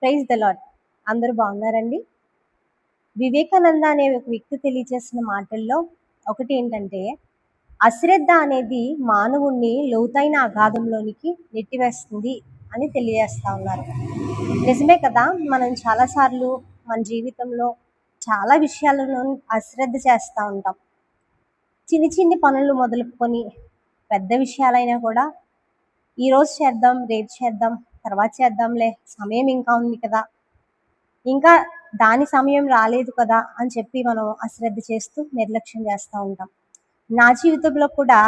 Praise the lord. అందరూ బాగున్నారండి? వివేకానంద అనే ఒక వ్యక్తి తెలియజేసిన మాటల్లో ఒకటి ఏంటంటే, అశ్రద్ధ అనేది మానవుణ్ణి లోతైన అగాధంలోనికి నెట్టివేస్తుంది అని తెలియజేస్తా ఉన్నారు. నిజమే కదా! మనం చాలాసార్లు మన జీవితంలో చాలా విషయాలను అశ్రద్ధ చేస్తూ ఉంటాం. చిన్ని చిన్ని పనులు మొదలుకొని పెద్ద విషయాలైనా కూడా ఈరోజు చేద్దాం, రేపు చేద్దాం, తర్వాత చేద్దాంలే, సమయం ఇంకా ఉంది కదా, ఇంకా దాని సమయం రాలేదు కదా అని చెప్పి మనం అశ్రద్ధ చేస్తూ నిర్లక్ష్యం చేస్తూ ఉంటాం. నా జీవితంలో కూడా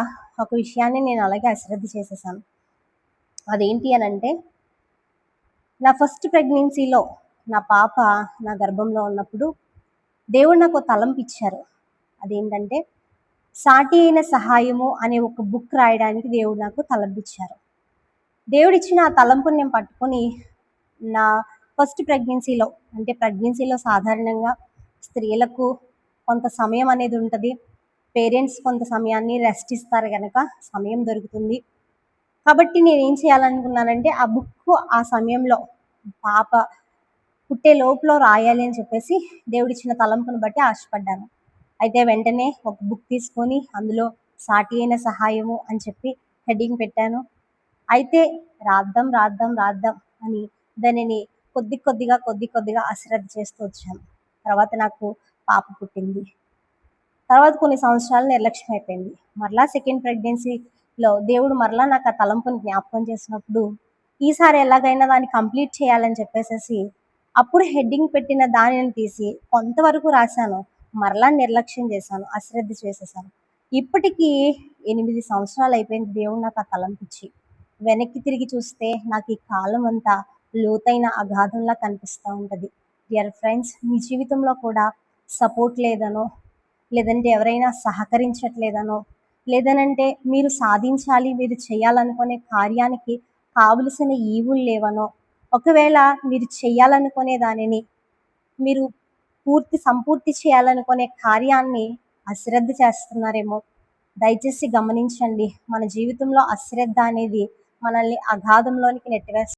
ఒక విషయాన్ని నేను అలాగే అశ్రద్ధ చేసేసాను. అదేంటి అని అంటే, నా ఫస్ట్ ప్రెగ్నెన్సీలో నా పాప నా గర్భంలో ఉన్నప్పుడు దేవుడు నాకు ఒక తలంపు ఇచ్చారు. అదేంటంటే, సాటి అయిన సహాయము అనే ఒక బుక్ రాయడానికి దేవుడు నాకు తలంపిచ్చారు. దేవుడిచ్చిన ఆ తలంపుని నేను పట్టుకొని నా ఫస్ట్ ప్రెగ్నెన్సీలో, అంటే ప్రెగ్నెన్సీలో సాధారణంగా స్త్రీలకు కొంత సమయం అనేది ఉంటుంది. పేరెంట్స్ కొంత సమయాన్ని రెస్ట్ ఇస్తారు కనుక సమయం దొరుకుతుంది. కాబట్టి నేనేం చేయాలనుకున్నానంటే, ఆ బుక్ ఆ సమయంలో పాప పుట్టే లోపల రాయాలి అని చెప్పేసి దేవుడిచ్చిన తలంపును బట్టి ఆశపడ్డాను. అయితే వెంటనే ఒక బుక్ తీసుకొని అందులో సాటి అయిన సహాయము అని చెప్పి హెడ్డింగ్ పెట్టాను. అయితే రాద్దాం రాద్దాం రాద్దాం అని దానిని కొద్దిగా అశ్రద్ధ చేస్తూ వచ్చాను. తర్వాత నాకు పాప పుట్టింది. తర్వాత కొన్ని సంవత్సరాలు నిర్లక్ష్యం అయిపోయింది. మరలా సెకండ్ ప్రెగ్నెన్సీలో దేవుడు మరలా నాకు ఆ తలంపుని జ్ఞాపకం చేసినప్పుడు, ఈసారి ఎలాగైనా దాన్ని కంప్లీట్ చేయాలని చెప్పేసేసి అప్పుడు హెడ్డింగ్ పెట్టిన దానిని తీసి కొంతవరకు రాశాను. మరలా నిర్లక్ష్యం చేశాను, అశ్రద్ధ చేసేసాను. ఇప్పటికీ 8 సంవత్సరాలు అయిపోయింది దేవుడు నాకు ఆ తలంపిచ్చి. వెనక్కి తిరిగి చూస్తే నాకు ఈ కాలం అంతా లోతైన అగాధంలా కనిపిస్తూ ఉంటుంది. డియర్ ఫ్రెండ్స్, మీ జీవితంలో కూడా సపోర్ట్ లేదనో, లేదంటే ఎవరైనా సహకరించట్లేదనో, లేదనంటే మీరు సాధించాలి, మీరు చేయాలనుకునే కార్యానికి కావలసిన ఈవులు లేవనో, ఒకవేళ మీరు చేయాలనుకునే దానిని మీరు సంపూర్తి చేయాలనుకునే కార్యాన్ని అశ్రద్ధ చేస్తున్నారేమో, దయచేసి గమనించండి. మన జీవితంలో అశ్రద్ధ అనేది మనల్ని అగాధంలోనికి నెట్టివేస్తుంది.